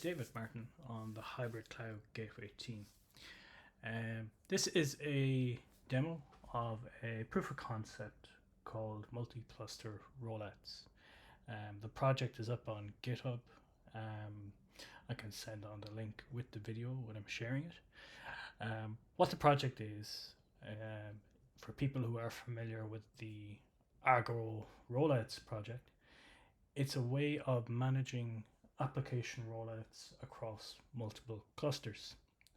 David Martin on the Hybrid Cloud Gateway team. This is a demo of a proof of concept called multi-cluster rollouts. The project is up on GitHub. I can send on the link with the video when I'm sharing it. What the project is, for people who are familiar with the Argo Rollouts project, it's a way of managing application rollouts across multiple clusters,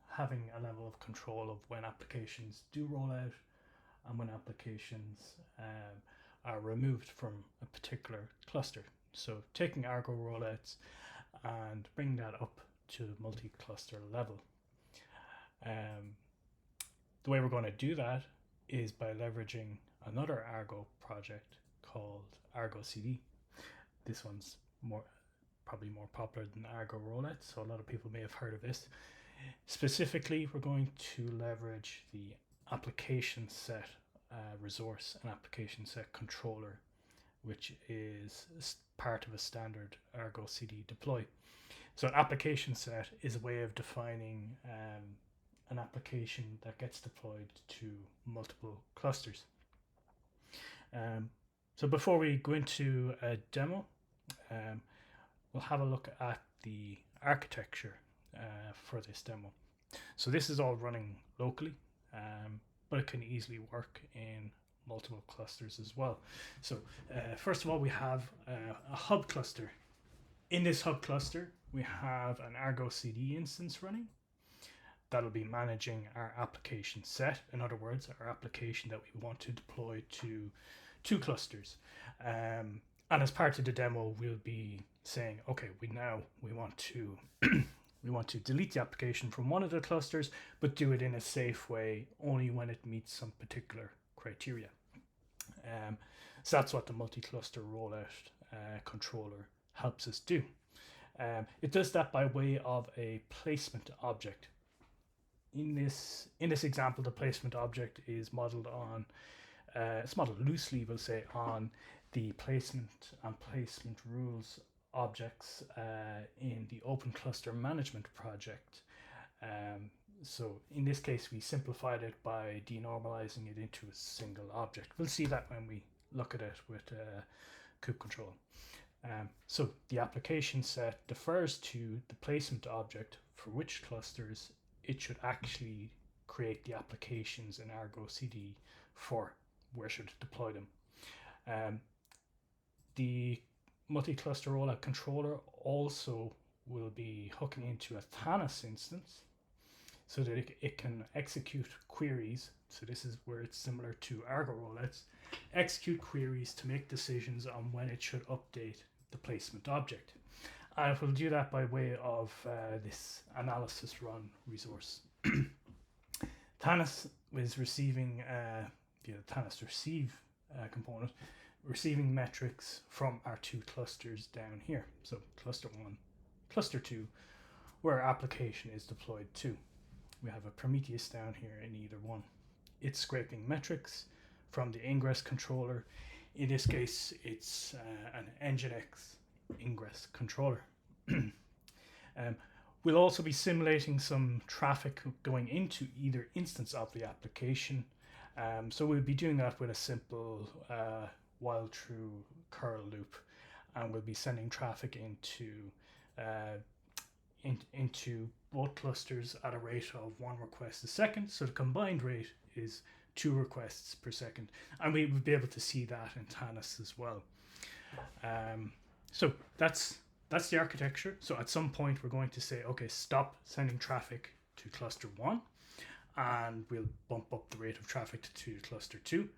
having a level of control of when applications do roll out and when applications are removed from a particular cluster. So taking Argo rollouts and bringing that up to multi-cluster level. The way we're going to do that is by leveraging another Argo project called ArogCD. This one's probably more popular than Argo Rollouts, so a lot of people may have heard of this. Specifically, we're going to leverage the application set resource and application set controller, which is part of a standard ArogCD deploy. So an application set is a way of defining an application that gets deployed to multiple clusters. So before we go into a demo, we'll have a look at the architecture for this demo. So this is all running locally, but it can easily work in multiple clusters as well. So first of all, we have a hub cluster. In this hub cluster, we have an ArogCD instance running that'll be managing our application set. In other words, our application that we want to deploy to two clusters. And as part of the demo, we'll be saying, okay, we want to we want to delete the application from one of the clusters, but do it in a safe way, only when it meets some particular criteria. So that's what the multi-cluster rollout controller helps us do. It does that by way of a placement object. In this example, the placement object is modeled on, it's modeled loosely, we'll say, on the placement and placement rules objects in the Open Cluster Management project. So in this case, we simplified it by denormalizing it into a single object. We'll see that when we look at it with kubectl. So the application set defers to the placement object for which clusters it should actually create the applications in ArogCD for where should it deploy them. The multi-cluster rollout controller also will be hooking into a Thanos instance so that it can execute queries. So this is where it's similar to Argo rollouts, execute queries to make decisions on when it should update the placement object. And it will do that by way of this analysis run resource. Thanos is receiving the Thanos receive component, receiving metrics from our two clusters down here. So cluster 1, cluster 2, where our application is deployed to. We have a Prometheus down here in either one. It's scraping metrics from the ingress controller. In this case, it's an Nginx ingress controller. We'll also be simulating some traffic going into either instance of the application. So we'll be doing that with a simple while true curl loop, and we'll be sending traffic into both clusters at a rate of 1 request a second. So the combined rate is 2 requests per second, and we will be able to see that in Thanos as well. So that's the architecture. So at some point we're going to say, okay, stop sending traffic to cluster 1, and we'll bump up the rate of traffic to cluster 2,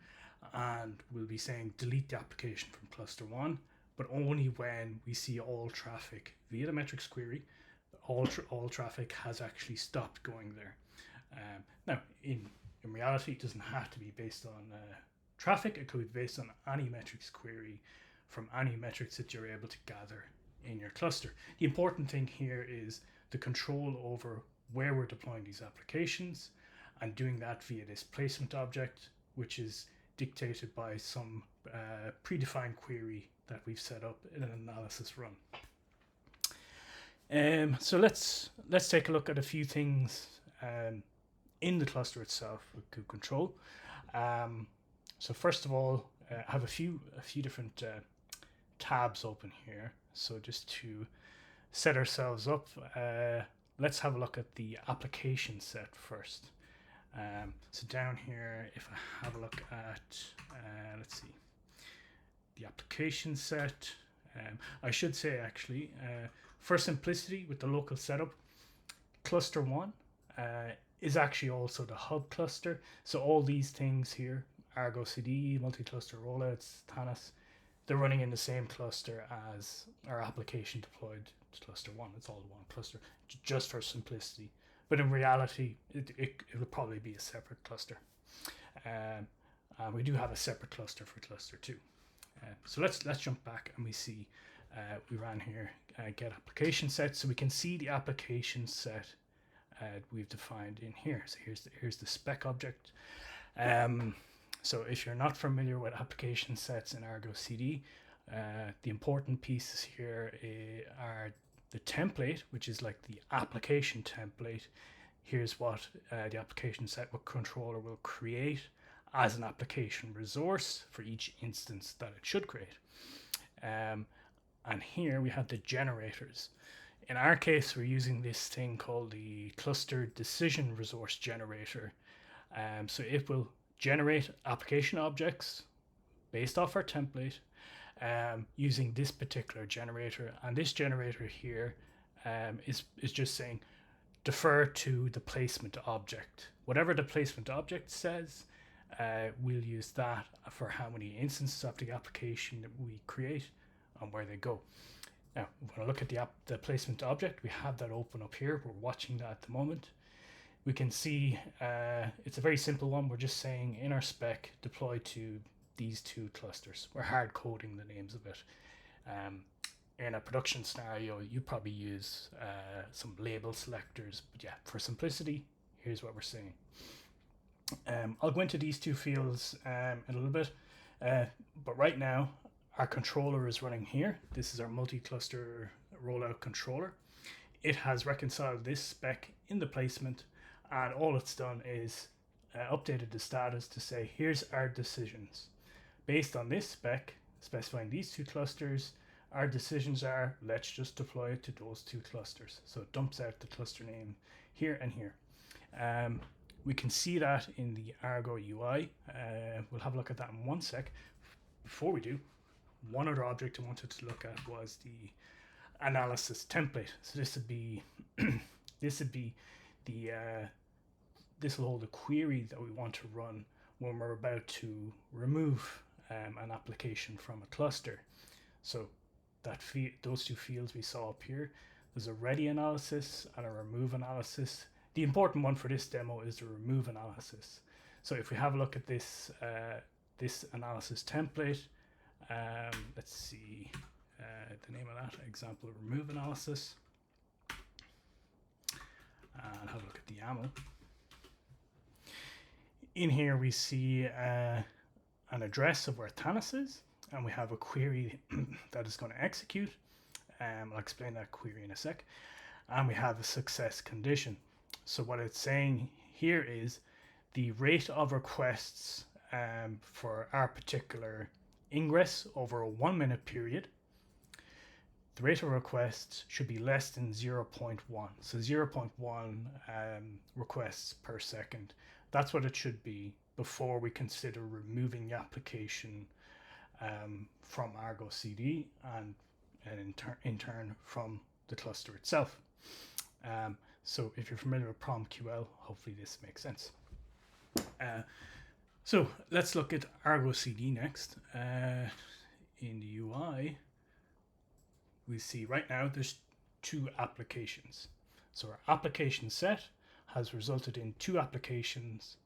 and we'll be saying delete the application from cluster 1, but only when we see all traffic via the metrics query, all traffic has actually stopped going there. Now, in reality, it doesn't have to be based on traffic. It could be based on any metrics query from any metrics that you're able to gather in your cluster. The important thing here is the control over where we're deploying these applications, and doing that via this placement object, which is dictated by some predefined query that we've set up in an analysis run. So let's take a look at a few things in the cluster itself with kubectl. So first of all, I have a few different tabs open here. So just to set ourselves up, let's have a look at the application set first. So down here, if I have a look at, let's see, the application set, I should say actually, for simplicity with the local setup, cluster 1 is actually also the hub cluster. So all these things here, ArogCD, multi-cluster rollouts, Thanos, they're running in the same cluster as our application deployed to cluster 1. It's all one cluster, just for simplicity. But in reality, it will probably be a separate cluster. We do have a separate cluster for cluster 2. So let's jump back and we see we ran here get application set, so we can see the application set we've defined in here. So here's the spec object. So if you're not familiar with application sets in ArogCD, the important pieces here are the template, which is like the application template. Here's what the application set with controller will create as an application resource for each instance that it should create. And here we have the generators. In our case, we're using this thing called the cluster decision resource generator. So it will generate application objects based off our template using this particular generator. And this generator here is just saying defer to the placement object. Whatever the placement object says, we'll use that for how many instances of the application that we create and where they go. Now, when I look at the placement object, we have that open up here. We're watching that at the moment. We can see it's a very simple one. We're just saying in our spec, deploy to these 2 clusters. We're hard coding the names of it. In a production scenario, you probably use some label selectors. But yeah, for simplicity, here's what we're saying. I'll go into these 2 fields in a little bit. But right now, our controller is running here. This is our multi-cluster rollout controller. It has reconciled this spec in the placement, and all it's done is updated the status to say, here's our decisions. Based on this spec, specifying these 2 clusters, our decisions are, let's just deploy it to those 2 clusters. So it dumps out the cluster name here and here. We can see that in the Argo UI. We'll have a look at that in one sec. Before we do, one other object I wanted to look at was the analysis template. So this would be this will hold a query that we want to run when we're about to remove an application from a cluster. So those 2 fields we saw up here, there's a ready analysis and a remove analysis. The important one for this demo is the remove analysis. So if we have a look at this this analysis template, let's see the name of that, example remove analysis, and have a look at the YAML. In here we see an address of where Thanos is, and we have a query that is going to execute. I'll explain that query in a sec. And we have a success condition. So what it's saying here is the rate of requests for our particular ingress over a 1 minute period, the rate of requests should be less than 0.1. So 0.1 requests per second. That's what it should be before we consider removing the application from ArogCD and in turn from the cluster itself. So if you're familiar with PromQL, hopefully this makes sense. So let's look at ArogCD next. In the UI, we see right now there's 2 applications. So our application set has resulted in 2 applications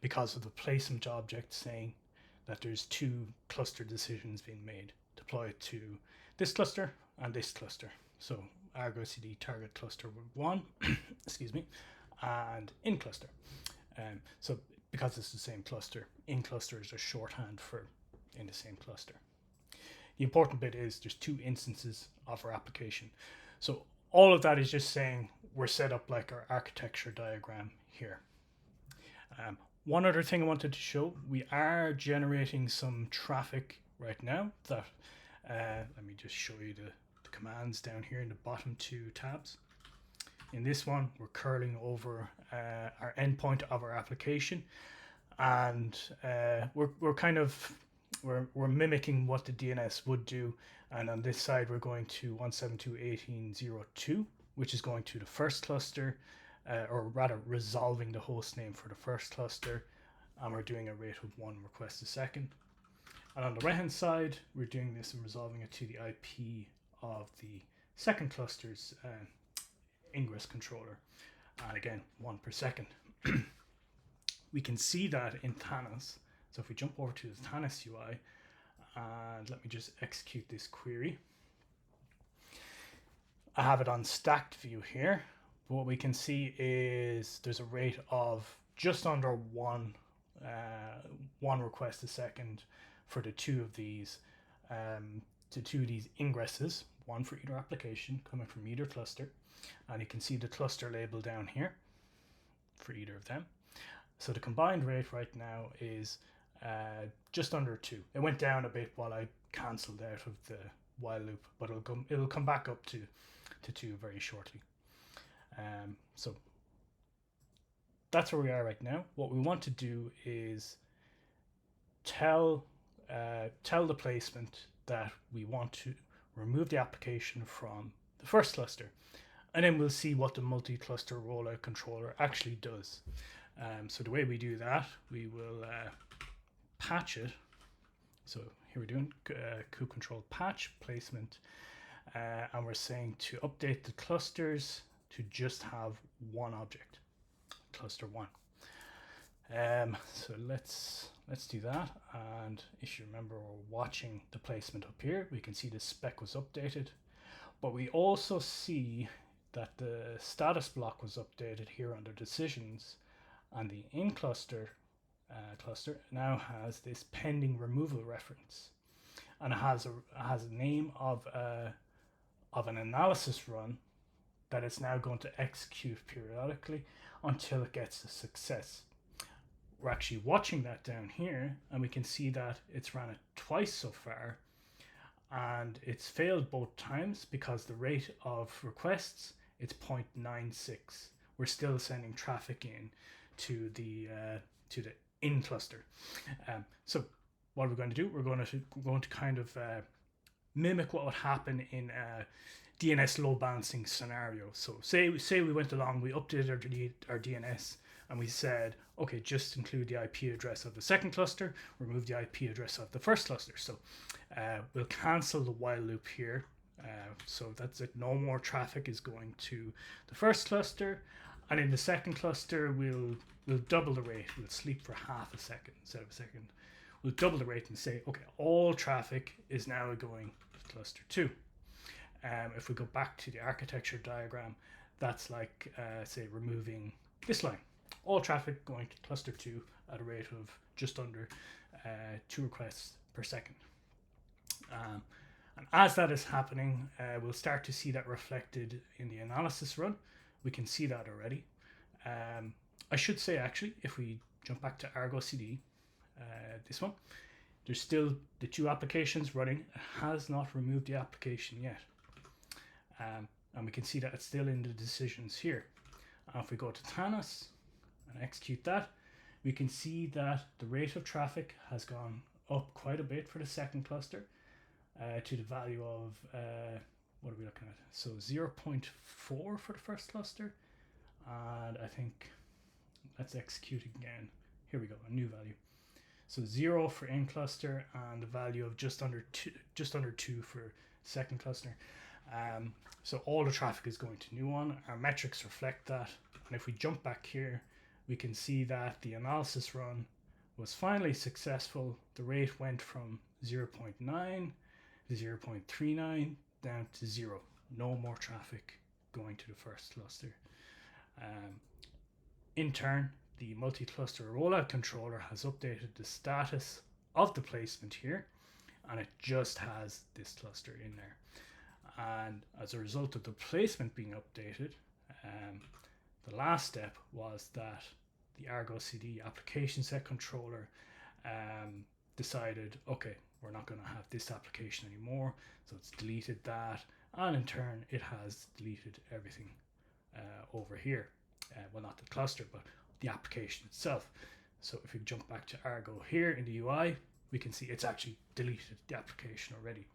because of the placement object saying that there's 2 cluster decisions being made. Deploy it to this cluster and this cluster. So ArogCD target cluster 1, excuse me, and in cluster. So because it's the same cluster, in cluster is a shorthand for in the same cluster. The important bit is there's 2 instances of our application. So all of that is just saying we're set up like our architecture diagram here. One other thing I wanted to show, we are generating some traffic right now that, let me just show you the commands down here in the bottom two tabs. In this one, we're curling over our endpoint of our application, and we're mimicking what the DNS would do. And on this side, we're going to 172.18.02, which is going to the first cluster, or rather resolving the host name for the first cluster, and we're doing a rate of 1 request a second. And on the right hand side, we're doing this and resolving it to the IP of the second cluster's ingress controller, and again 1 per second. We can see that in Thanos. So if we jump over to the Thanos UI, and let me just execute this query, I have it on stacked view here. What we can see is there's a rate of just under one request a second for the two of these ingresses, one for either application coming from either cluster, and you can see the cluster label down here for either of them. So the combined rate right now is just under 2. It went down a bit while I cancelled out of the while loop, but it'll come back up to 2 very shortly. So that's where we are right now. What we want to do is tell the placement that we want to remove the application from the first cluster, and then we'll see what the multi-cluster rollout controller actually does. So the way we do that, we will patch it. So here we're doing control patch placement, and we're saying to update the clusters to just have one object, cluster 1. So let's do that. And if you remember, we're watching the placement up here. We can see the spec was updated, but we also see that the status block was updated here under decisions, and the in cluster now has this pending removal reference, and it has a name of an analysis run that it's now going to execute periodically until it gets a success. We're actually watching that down here, and we can see that it's ran it twice so far, and it's failed both times because the rate of requests, it's 0.96. We're still sending traffic in to the in cluster. So what we're going to do, we're going to kind of mimic what would happen in a DNS load balancing scenario. So say we went along, we updated our DNS, and we said, okay, just include the IP address of the second cluster, remove the IP address of the first cluster. So we'll cancel the while loop here. So that's it. No more traffic is going to the first cluster, and in the second cluster, we'll double the rate. We'll sleep for half a second instead of a second. We'll double the rate and say, okay, all traffic is now going to cluster 2. If we go back to the architecture diagram, that's like, say, removing this line. All traffic going to cluster 2 at a rate of just under 2 requests per second. And as that is happening, we'll start to see that reflected in the analysis run. We can see that already. I should say, actually, if we jump back to ArogCD, this one, there's still the 2 applications running. It has not removed the application yet. And we can see that it's still in the decisions here. If we go to Thanos and execute that, we can see that the rate of traffic has gone up quite a bit for the second cluster, to the value of, what are we looking at? So 0.4 for the first cluster, and I think let's execute again. Here we go, a new value. So 0 for in cluster, and the value of just under 2 for second cluster. So all the traffic is going to new one. Our metrics reflect that, and if we jump back here, we can see that the analysis run was finally successful. The rate went from 0.9 to 0.39 down to 0. No more traffic going to the first cluster. In turn, the multi-cluster rollout controller has updated the status of the placement here, and it just has this cluster in there. And as a result of the placement being updated, the last step was that the ArogCD ApplicationSet controller decided, okay, we're not going to have this application anymore. So it's deleted that, and in turn it has deleted everything over here. Well, not the cluster, but the application itself. So if we jump back to Argo here in the UI, we can see it's actually deleted the application already.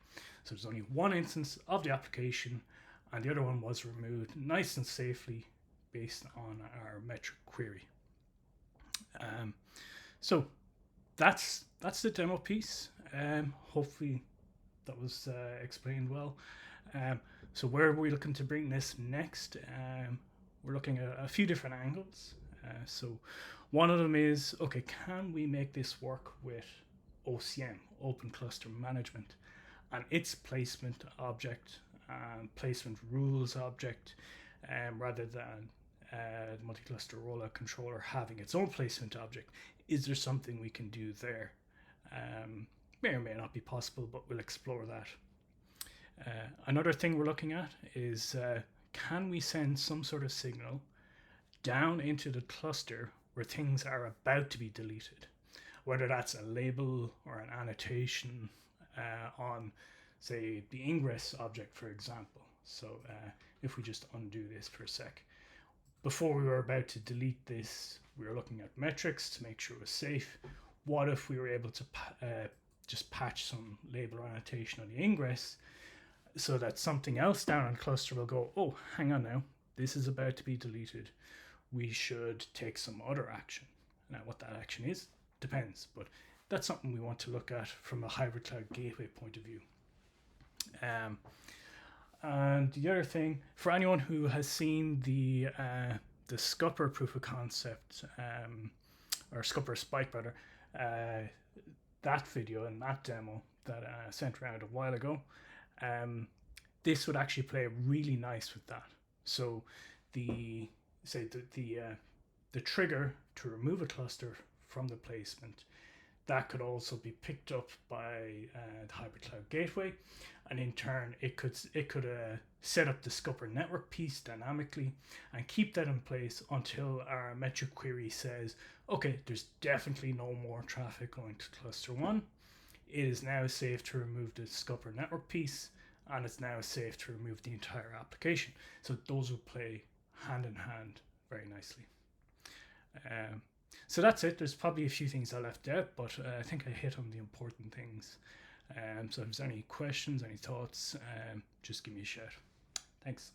So there's only one instance of the application, and the other one was removed nice and safely based on our metric query. So that's the demo piece. Hopefully that was explained well. So where are we looking to bring this next? We're looking at a few different angles. So one of them is, okay, can we make this work with OCM, Open Cluster Management, and its placement object and placement rules object, rather than the multi-cluster rollout controller having its own placement object? Is there something we can do there? May or may not be possible, but we'll explore that. Another thing we're looking at is, can we send some sort of signal down into the cluster where things are about to be deleted? Whether that's a label or an annotation on, say, the ingress object, for example. So if we just undo this for a sec. Before we were about to delete this, we were looking at metrics to make sure it was safe. What if we were able to just patch some label or annotation on the ingress so that something else down on cluster will go, oh, hang on now, this is about to be deleted. We should take some other action. Now, what that action is depends, but that's something we want to look at from a hybrid cloud gateway point of view. And the other thing, for anyone who has seen the Scupper proof of concept, or Scupper Spike rather, that video and that demo that I sent around a while ago, this would actually play really nice with that. So the trigger to remove a cluster from the placement, that could also be picked up by the hybrid cloud gateway, and in turn it could set up the Scupper network piece dynamically and keep that in place until our metric query says, okay, there's definitely no more traffic going to cluster 1. It is now safe to remove the Scupper network piece, and it's now safe to remove the entire application. So those will play hand in hand very nicely. So that's it. There's probably a few things I left out, but I think I hit on the important things. So if there's any questions, any thoughts, just give me a shout. Thanks.